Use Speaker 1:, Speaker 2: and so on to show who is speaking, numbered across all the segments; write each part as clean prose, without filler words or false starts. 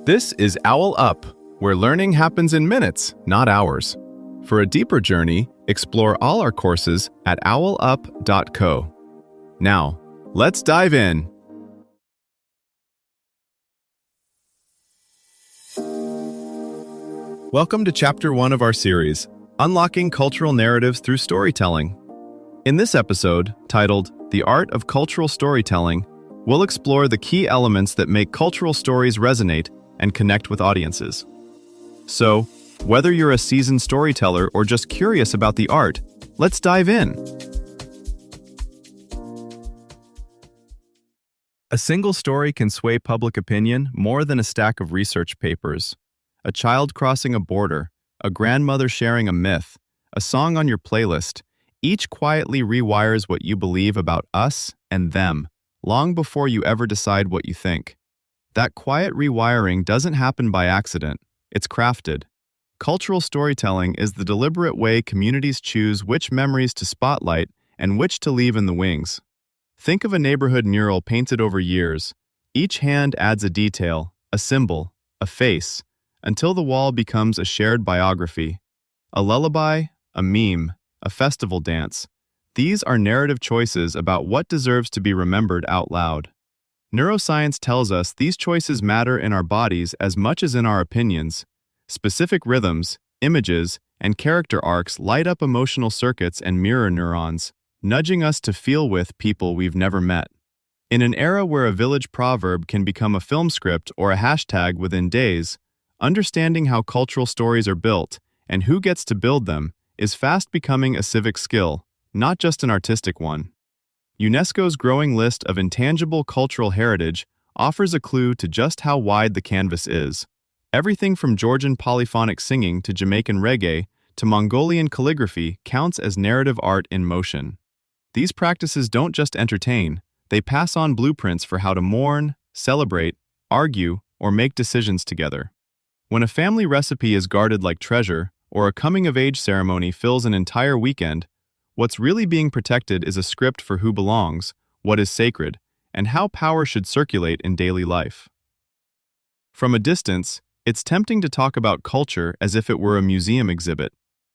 Speaker 1: This is OwlUp, where learning happens in minutes, not hours. For a deeper journey, explore all our courses at owlup.co. Now, let's dive in. Welcome to Chapter 1 of our series, Unlocking Cultural Narratives Through Storytelling. In this episode, titled The Art of Cultural Storytelling, we'll explore the key elements that make cultural stories resonate and connect with audiences. So, whether you're a seasoned storyteller or just curious about the art, let's dive in. A single story can sway public opinion more than a stack of research papers. A child crossing a border, a grandmother sharing a myth, a song on your playlist, each quietly rewires what you believe about us and them, long before you ever decide what you think. That quiet rewiring doesn't happen by accident, it's crafted. Cultural storytelling is the deliberate way communities choose which memories to spotlight and which to leave in the wings. Think of a neighborhood mural painted over years. Each hand adds a detail, a symbol, a face, until the wall becomes a shared biography. A lullaby, a meme, a festival dance. These are narrative choices about what deserves to be remembered out loud. Neuroscience tells us these choices matter in our bodies as much as in our opinions. Specific rhythms, images, and character arcs light up emotional circuits and mirror neurons, nudging us to feel with people we've never met. In an era where a village proverb can become a film script or a hashtag within days, understanding how cultural stories are built and who gets to build them is fast becoming a civic skill, not just an artistic one. UNESCO's growing list of intangible cultural heritage offers a clue to just how wide the canvas is. Everything from Georgian polyphonic singing to Jamaican reggae to Mongolian calligraphy counts as narrative art in motion. These practices don't just entertain, they pass on blueprints for how to mourn, celebrate, argue, or make decisions together. When a family recipe is guarded like treasure, or a coming-of-age ceremony fills an entire weekend, what's really being protected is a script for who belongs, what is sacred, and how power should circulate in daily life. From a distance, it's tempting to talk about culture as if it were a museum exhibit,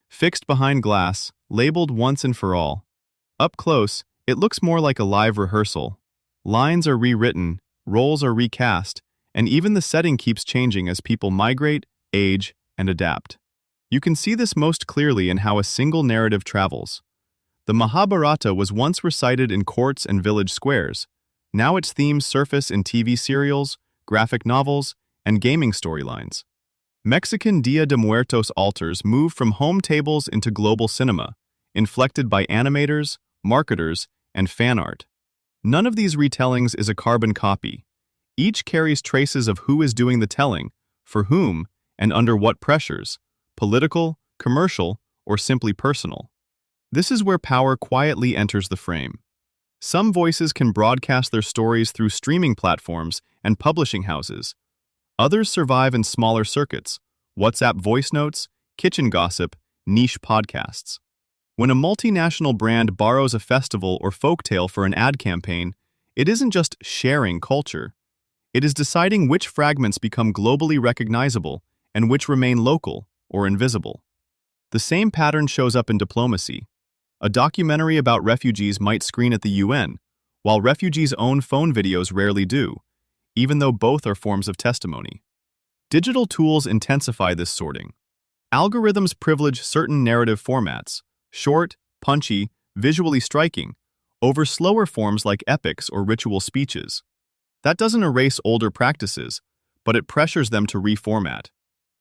Speaker 1: fixed behind glass, labeled once and for all. Up close, it looks more like a live rehearsal. Lines are rewritten, roles are recast, and even the setting keeps changing as people migrate, age, and adapt. You can see this most clearly in how a single narrative travels. The Mahabharata was once recited in courts and village squares. Now its themes surface in TV serials, graphic novels, and gaming storylines. Mexican Dia de Muertos altars move from home tables into global cinema, inflected by animators, marketers, and fan art. None of these retellings is a carbon copy. Each carries traces of who is doing the telling, for whom, and under what pressures, political, commercial, or simply personal. This is where power quietly enters the frame. Some voices can broadcast their stories through streaming platforms and publishing houses. Others survive in smaller circuits, WhatsApp voice notes, kitchen gossip, niche podcasts. When a multinational brand borrows a festival or folktale for an ad campaign, it isn't just sharing culture. It is deciding which fragments become globally recognizable and which remain local or invisible. The same pattern shows up in diplomacy. A documentary about refugees might screen at the UN, while refugees' own phone videos rarely do, even though both are forms of testimony. Digital tools intensify this sorting. Algorithms privilege certain narrative formats, short, punchy, visually striking, over slower forms like epics or ritual speeches. That doesn't erase older practices, but it pressures them to reformat.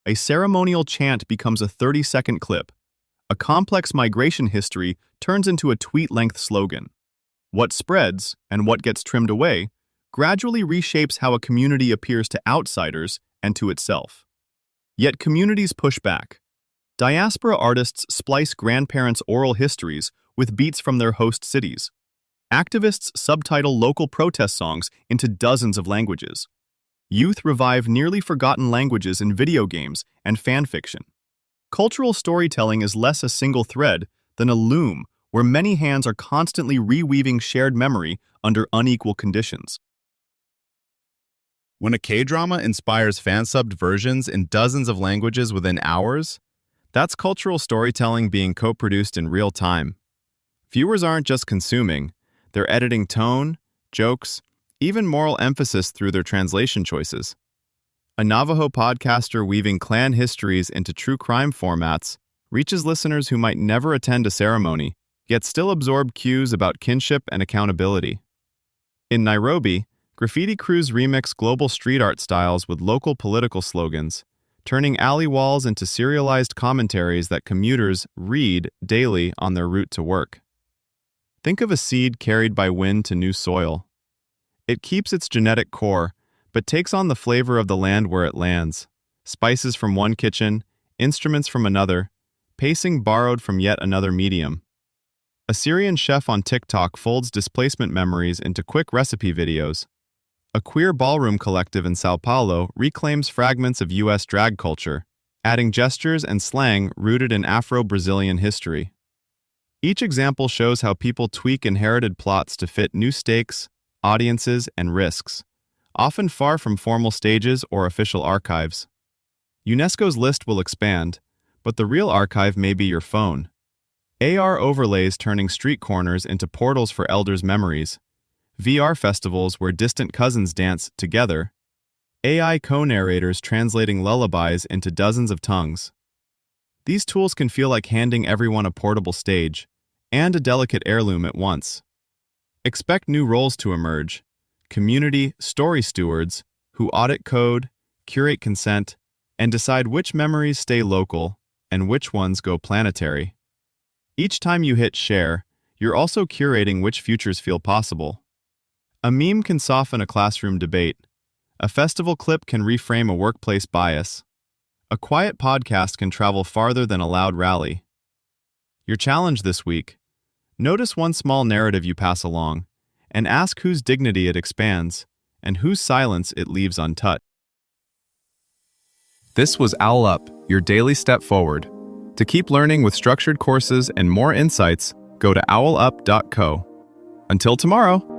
Speaker 1: A ceremonial chant becomes a 30-second clip. A complex migration history turns into a tweet-length slogan. What spreads, and what gets trimmed away, gradually reshapes how a community appears to outsiders and to itself. Yet communities push back. Diaspora artists splice grandparents' oral histories with beats from their host cities. Activists subtitle local protest songs into dozens of languages. Youth revive nearly forgotten languages in video games and fan fiction. Cultural storytelling is less a single thread than a loom where many hands are constantly reweaving shared memory under unequal conditions. When a K-drama inspires fan-subbed versions in dozens of languages within hours, that's cultural storytelling being co-produced in real time. Viewers aren't just consuming, they're editing tone, jokes, even moral emphasis through their translation choices. A Navajo podcaster weaving clan histories into true crime formats reaches listeners who might never attend a ceremony, yet still absorb cues about kinship and accountability. In Nairobi, graffiti crews remix global street art styles with local political slogans, turning alley walls into serialized commentaries that commuters read daily on their route to work. Think of a seed carried by wind to new soil. It keeps its genetic core, but takes on the flavor of the land where it lands. Spices from one kitchen, instruments from another, pacing borrowed from yet another medium. A Syrian chef on TikTok folds displacement memories into quick recipe videos. A queer ballroom collective in Sao Paulo reclaims fragments of U.S. drag culture, adding gestures and slang rooted in Afro-Brazilian history. Each example shows how people tweak inherited plots to fit new stakes, audiences, and risks, often far from formal stages or official archives. UNESCO's list will expand, but the real archive may be your phone. AR overlays turning street corners into portals for elders' memories, VR festivals where distant cousins dance together, AI co-narrators translating lullabies into dozens of tongues. These tools can feel like handing everyone a portable stage and a delicate heirloom at once. Expect new roles to emerge: community story stewards who audit code, curate consent, and decide which memories stay local and which ones go planetary. Each time you hit share, you're also curating which futures feel possible. A meme can soften a classroom debate. A festival clip can reframe a workplace bias. A quiet podcast can travel farther than a loud rally. Your challenge this week: notice one small narrative you pass along, and ask whose dignity it expands, and whose silence it leaves untouched. This was OwlUp, your daily step forward. To keep learning with structured courses and more insights, go to owlup.co. Until tomorrow!